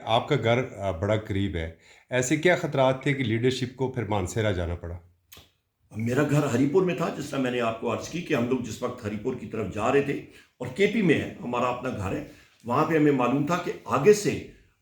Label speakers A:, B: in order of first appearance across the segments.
A: آپ کا گھر بڑا قریب ہے، ایسے کیا خطرات تھے کہ لیڈرشپ کو پھر مانسہرہ جانا پڑا؟
B: میرا گھر ہری پور میں تھا، جس طرح میں نے آپ کو عرض کی کہ ہم لوگ جس وقت ہری پور کی طرف جا رہے تھے، اور کے پی میں ہے ہمارا اپنا گھر ہے، وہاں پہ ہمیں معلوم تھا کہ آگے سے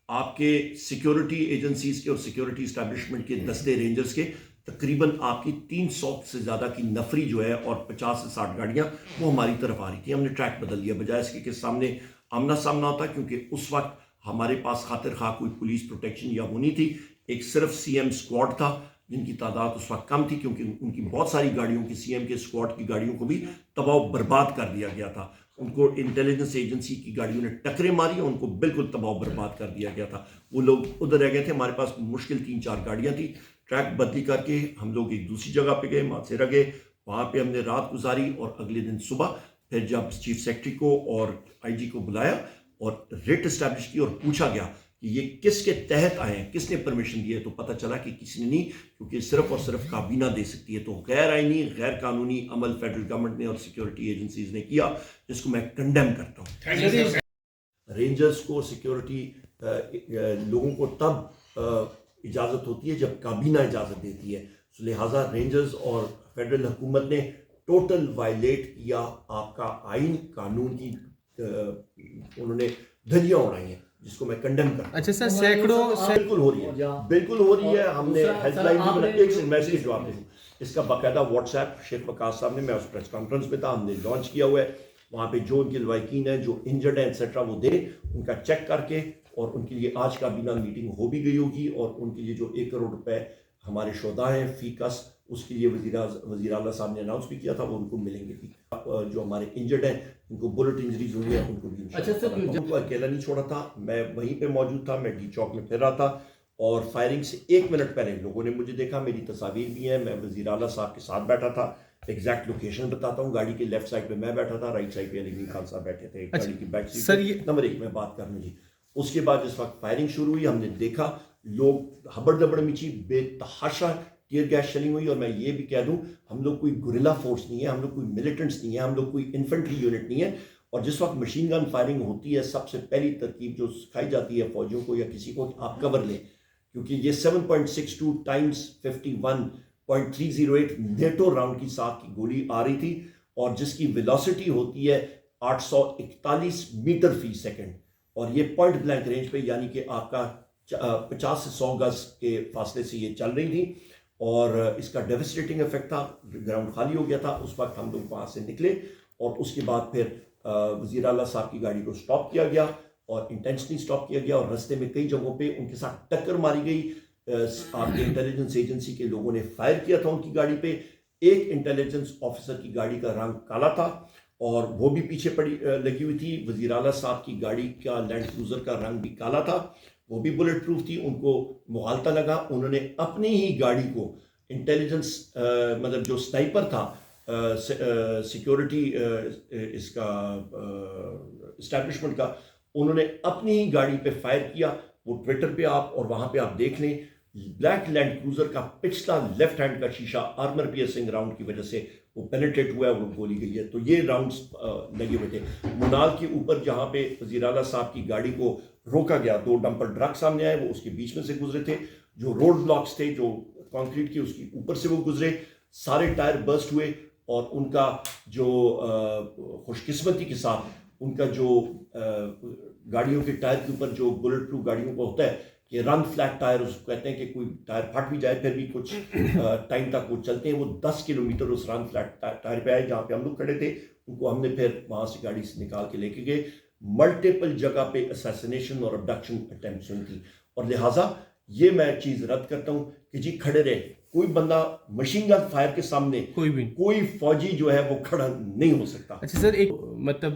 B: آپ کے سیکیورٹی ایجنسیز کے اور سیکیورٹی اسٹیبلشمنٹ کے دستے رینجرز کے تقریباً آپ کی 300 سے زیادہ کی نفری جو ہے اور 50 سے 60 گاڑیاں وہ ہماری طرف آ رہی تھی. ہم نے ٹریک بدل لیا بجائے اس کے کہ سامنے آمنا سامنا ہوتا، کیونکہ اس وقت ہمارے پاس خاطر خواہ کوئی پولیس پروٹیکشن یا وہ نہیں تھی. ایک صرف سی ایم اسکواڈ تھا جن کی تعداد اس وقت کم تھی، کیونکہ ان کی بہت ساری گاڑیوں کی سی ایم کے اسکواڈ کی گاڑیوں کو بھی تباہ و برباد کر دیا گیا تھا. ان کو انٹیلیجنس ایجنسی کی گاڑیوں نے ٹکریں ماری اور ان کو بالکل تباہ و برباد کر دیا گیا تھا. وہ لوگ ادھر رہ گئے تھے. ہمارے پاس مشکل 3-4 گاڑیاں تھیں. ٹریک بدلی کر کے ہم لوگ ایک دوسری جگہ پہ گئے، مانسہرہ گئے. وہاں پہ ہم نے رات گزاری اور اگلے دن صبح پھر جب چیف سیکرٹری کو اور آئی جی کو بلایا اور ریٹ اسٹیبلش کی اور پوچھا گیا کہ یہ کس کے تحت آئے ہیں، کس نے پرمیشن دی ہے، تو پتہ چلا کہ کسی نے نہیں، کیونکہ صرف اور صرف کابینہ دے سکتی ہے. تو غیر آئینی غیر قانونی عمل فیڈرل گورنمنٹ نے اور سیکیورٹی ایجنسیز نے کیا، جس کو میں کنڈیم کرتا ہوں. رینجرز کو سیکیورٹی لوگوں کو تب اجازت ہوتی ہے جب کابینہ اجازت دیتی ہے. لہٰذا رینجرز اور فیڈرل حکومت نے ٹوٹل وائلیٹ کیا آپ کا آئین قانون کی، انہوں نے دھجیاں اڑائی ہیں، جس کو میں کنڈیم کرتا ہوں.
C: اچھا سر، سینکڑوں
B: بالکل ہو رہی ہے، بالکل ہو رہی ہے. ہم نے ہیلپ لائن بھی بنا، ایک میسج جواب دے دوں، اس کا باقاعدہ واٹس ایپ شیخ وقاص صاحب نے، میں اس پریس کانفرنس میں تھا، ہم نے لانچ کیا ہوا ہے. وہاں پہ جو ان کے لوائقین ہیں، جو انجرڈ ہیں ایٹسیٹرا، وہ دیں، ان کا چیک کر کے، اور ان کے لیے آج کابینہ میٹنگ ہو بھی گئی ہوگی، اور ان کے لیے جو 1 کروڑ روپے ہمارے شہداء ہیں فی کس، اس کے لیے وزیر اعلیٰ صاحب نے اناؤنس بھی کیا تھا، وہ ان کو ملیں گے بھی. جو ہمارے انجرڈ ہیں، ان کو بلٹ انجریز ہوئی ہے، ان کو بھی ان کو اکیلا نہیں چھوڑا تھا. میں وہیں پہ موجود تھا، میں ڈی چوک میں پھر رہا تھا، اور فائرنگ سے 1 منٹ پہلے لوگوں نے مجھے دیکھا. میری تصاویر بھی ہیں، میں وزیر اعلیٰ صاحب کے ساتھ بیٹھا تھا. ایگزیکٹ لوکیشن بتاتا ہوں، گاڑی کے لیفٹ سائڈ پہ میں بیٹھا تھا، رائٹ سائڈ پہ علی گنج خان صاحب بیٹھے تھے گاڑی کی بیک سیٹ نمبر 1 میں بات کرنے جی. اس کے بعد جس وقت فائرنگ شروع ہوئی، ہم نے دیکھا لوگ ہبڑ دبڑ مچی، بے تحاشا ٹیئر گیس چلی ہوئی. اور میں یہ بھی کہہ دوں، ہم لوگ کوئی گوریلا فورس نہیں ہے، ہم لوگ کوئی ملیٹنٹس نہیں ہیں، ہم لوگ کوئی انفنٹری یونٹ نہیں ہے. اور جس وقت مشین گن فائرنگ ہوتی ہے، سب سے پہلی ترکیب جو سکھائی جاتی ہے فوجیوں کو یا کسی کو، آپ کور لیں، کیونکہ یہ 7.62 ٹائمز 51.308 نیٹو راؤنڈ کی ساتھ کی گولی آ رہی تھی، اور جس کی ویلوسٹی ہوتی ہے 841 میٹر فی سیکنڈ، اور یہ پوائنٹ بلینک رینج پہ، یعنی کہ آپ کا 50 سے 100 گز کے فاصلے سے یہ چل رہی تھی. اور اس کا ڈیوسٹیٹنگ افیکٹ تھا. گراؤنڈ خالی ہو گیا تھا. اس وقت ہم لوگ وہاں سے نکلے، اور اس کے بعد پھر وزیر اعلیٰ صاحب کی گاڑی کو سٹاپ کیا گیا، اور انٹینشنلی سٹاپ کیا گیا، اور رستے میں کئی جگہوں پہ ان کے ساتھ ٹکر ماری گئی. آپ کے انٹیلیجنس ایجنسی کے لوگوں نے فائر کیا تھا ان کی گاڑی پہ. ایک انٹیلیجنس آفیسر کی گاڑی کا رنگ کالا تھا، اور وہ بھی پیچھے پڑی لگی ہوئی تھی. وزیر اعلیٰ صاحب کی گاڑی کا لینڈ کروزر کا رنگ بھی کالا تھا، وہ بھی بلٹ پروف تھی. ان کو مغالطہ لگا، انہوں نے اپنی ہی گاڑی کو، انٹیلیجنس مطلب جو سنائپر تھا سیکیورٹی اس کا اسٹیبلشمنٹ کا، انہوں نے اپنی ہی گاڑی پہ فائر کیا. وہ ٹویٹر پہ آپ اور وہاں پہ آپ دیکھ لیں، بلیک لینڈ کروزر کا پچھلا لیفٹ ہینڈ کا شیشہ آرمر پیئرسنگ راؤنڈ کی وجہ سے وہ پینیٹریٹ ہوا ہے، وہ گولی گئی ہے. تو یہ راؤنڈز لگے ہوئے تھے. منال کے اوپر جہاں پہ وزیر اعلیٰ صاحب کی گاڑی کو روکا گیا، 2 ڈمپر ٹرک سامنے آئے، وہ اس کے بیچ میں سے گزرے تھے. جو روڈ بلاکس تھے جو کانکریٹ کے، اس کی اوپر سے وہ گزرے. سارے ٹائر برسٹ ہوئے، اور ان کا جو خوش قسمتی کے ساتھ ان کا جو گاڑیوں کے ٹائر کے اوپر جو بلٹ پروف گاڑیوں کو ہوتا ہے کہ رن فلیٹ ٹائر، اس کو کہتے ہیں کہ کوئی ٹائر پھٹ بھی جائے پھر بھی کچھ ٹائم تک وہ چلتے ہیں. وہ 10 کلومیٹر اس رن فلیٹ ٹائر پہ آئے جہاں پہ ہم لوگ کھڑے تھے. ان کو ہم نے پھر وہاں سے گاڑی سے نکال کے لے کے گئے. ملٹیپل جگہ پہ اسیسینیشن اور ابڈکشن اٹیمپٹس ہوئی تھی. اور لہٰذا یہ میں چیز رد کرتا ہوں کہ جی کھڑے رہے، کوئی بندہ مشین گن فائر کے سامنے کوئی فوجی جو ہے وہ کھڑا نہیں ہو سکتا.
C: اچھا سر، ایک مطلب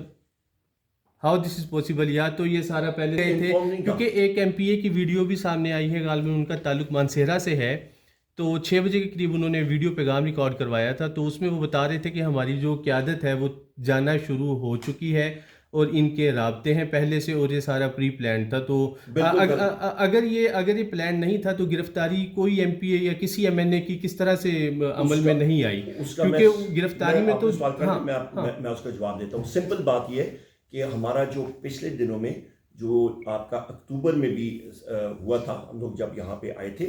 C: ہاؤ دس از پاسبل، یا تو یہ سارا پہلے تھے، کیونکہ ایک ایم پی اے کی ویڈیو بھی سامنے آئی ہے، غالباً ان کا تعلق مانسہرہ سے ہے، تو 6 بجے کے قریب انہوں نے ویڈیو پیغام ریکارڈ کروایا تھا. تو اس میں وہ بتا رہے تھے کہ ہماری جو قیادت ہے وہ جانا شروع ہو چکی ہے، اور ان کے رابطے ہیں پہلے سے، اور یہ سارا پری پلان تھا. تو اگر یہ پلان نہیں تھا تو گرفتاری کوئی ایم پی اے یا کسی ایم این اے کی کس طرح سے عمل میں نہیں آئی؟ کیونکہ گرفتاری میں تو
B: میں اس کا جواب دیتا ہوں. سمپل بات یہ ہے کہ ہمارا جو پچھلے دنوں میں جو آپ کا اکتوبر میں بھی ہوا تھا، ہم لوگ جب یہاں پہ آئے تھے،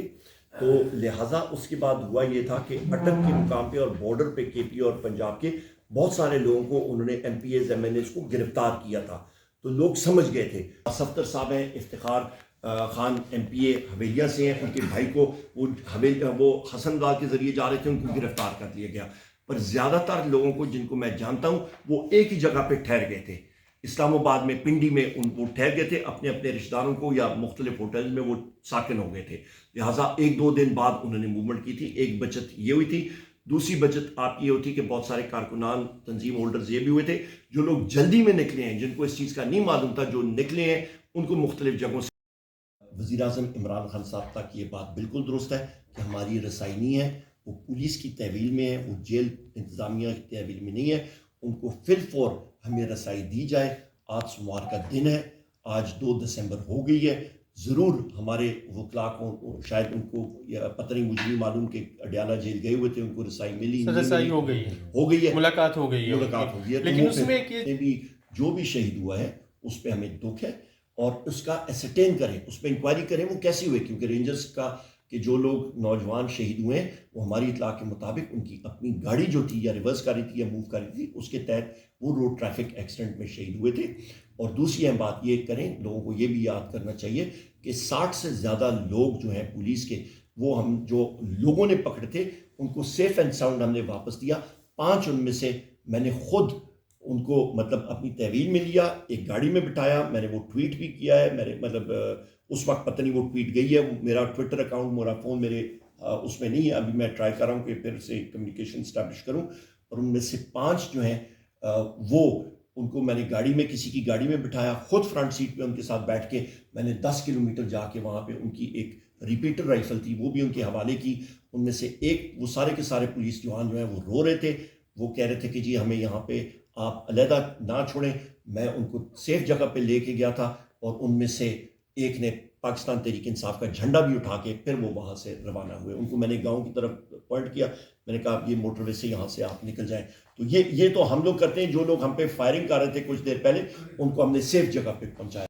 B: تو لہٰذا اس کے بعد ہوا یہ تھا کہ اٹک کے مقام پہ اور بارڈر پہ کے پی اور پنجاب کے بہت سارے لوگوں کو انہوں نے MPs MLAs کو گرفتار کیا تھا، تو لوگ سمجھ گئے تھے۔ صفدر صاحب ہیں، افتخار خان ایم پی اے حویلیہ سے ہیں، ان کے بھائی کو وہ حسن گال کے ذریعے جا رہے تھے، ان کو گرفتار کر لیا گیا۔ پر زیادہ تر لوگوں کو جن کو میں جانتا ہوں وہ ایک ہی جگہ پہ ٹھہر گئے تھے، اسلام آباد میں، پنڈی میں وہ ٹھہر گئے تھے، اپنے اپنے رشتہ داروں کو یا مختلف ہوٹل میں وہ ساکن ہو گئے تھے، لہٰذا ایک دو دن بعد انہوں نے موومنٹ کی تھی۔ ایک بچت یہ ہوئی تھی، دوسری بچت آپ کی یہ ہوتی کہ بہت سارے کارکنان، تنظیم ہولڈرز یہ بھی ہوئے تھے جو لوگ جلدی میں نکلے ہیں، جن کو اس چیز کا نہیں معلوم تھا، جو نکلے ہیں ان کو مختلف جگہوں سے۔ وزیر اعظم عمران خان صاحب تک یہ بات بالکل درست ہے کہ ہماری رسائی نہیں ہے، وہ پولیس کی تحویل میں ہے، وہ جیل انتظامیہ کی تحویل میں نہیں ہے، ان کو فی الفور ہمیں رسائی دی جائے۔ آج سوموار کا دن ہے، آج 2 دسمبر ہو گئی ہے، ضرور ہمارے وکلاء کو، شاید ان کو پتہ نہیں، مجھے نہیں معلوم کہ اڈیالہ جیل گئے ہوئے تھے، ان کو رسائی ملی،
C: رسائی ہو گئی ہے، ملاقات ہو گئی ہے، لیکن اس میں
B: بھی جو بھی شہید ہوا ہے اس پہ ہمیں دکھ ہے، اور اس کا اسسرٹین کریں، اس پہ انکوائری کریں وہ کیسی ہوئے، کیونکہ رینجرز کا کہ جو لوگ نوجوان شہید ہوئے ہیں وہ ہماری اطلاع کے مطابق ان کی اپنی گاڑی جو تھی یا ریورس کر رہی تھی یا موو کر رہی تھی، اس کے تحت وہ روڈ ٹریفک ایکسیڈنٹ میں شہید ہوئے تھے۔ اور دوسری اہم بات یہ کریں، لوگوں کو یہ بھی یاد کرنا چاہیے کہ 60 سے زیادہ لوگ جو ہیں پولیس کے، وہ ہم جو لوگوں نے پکڑے تھے ان کو سیف اینڈ ساؤنڈ ہم نے واپس دیا۔ 5 ان میں سے میں نے خود ان کو مطلب اپنی تحویل میں لیا، ایک گاڑی میں بٹھایا، میں نے وہ ٹویٹ بھی کیا ہے، میں نے مطلب اس وقت پتہ نہیں وہ ٹویٹ گئی ہے، میرا ٹویٹر اکاؤنٹ، میرا فون میرے اس میں نہیں ہے، ابھی میں ٹرائی کر رہا ہوں کہ پھر سے کمیونیکیشن اسٹیبلش کروں۔ اور ان میں سے 5 جو ہیں وہ ان کو میں نے گاڑی میں، کسی کی گاڑی میں بٹھایا، خود فرنٹ سیٹ پہ ان کے ساتھ بیٹھ کے میں نے 10 کلومیٹر جا کے وہاں پہ ان کی ایک ریپیٹر رائفل تھی وہ بھی ان کے حوالے کی۔ ان میں سے ایک، وہ سارے کے سارے پولیس جوان جو ہیں وہ رو رہے تھے، وہ کہہ رہے تھے کہ جی ہمیں یہاں پہ آپ علیحدہ نہ چھوڑیں۔ میں ان کو سیف جگہ پہ لے کے گیا تھا، اور ان میں سے ایک نے پاکستان تحریک انصاف کا جھنڈا بھی اٹھا کے پھر وہ وہاں سے روانہ ہوئے۔ ان کو میں نے گاؤں کی طرف پوائنٹ کیا، میں نے کہا یہ موٹر وے سے یہاں سے آپ نکل جائیں۔ تو یہ تو ہم لوگ کرتے ہیں، جو لوگ ہم پہ فائرنگ کر رہے تھے کچھ دیر پہلے ان کو ہم نے سیف جگہ پہ پہنچایا۔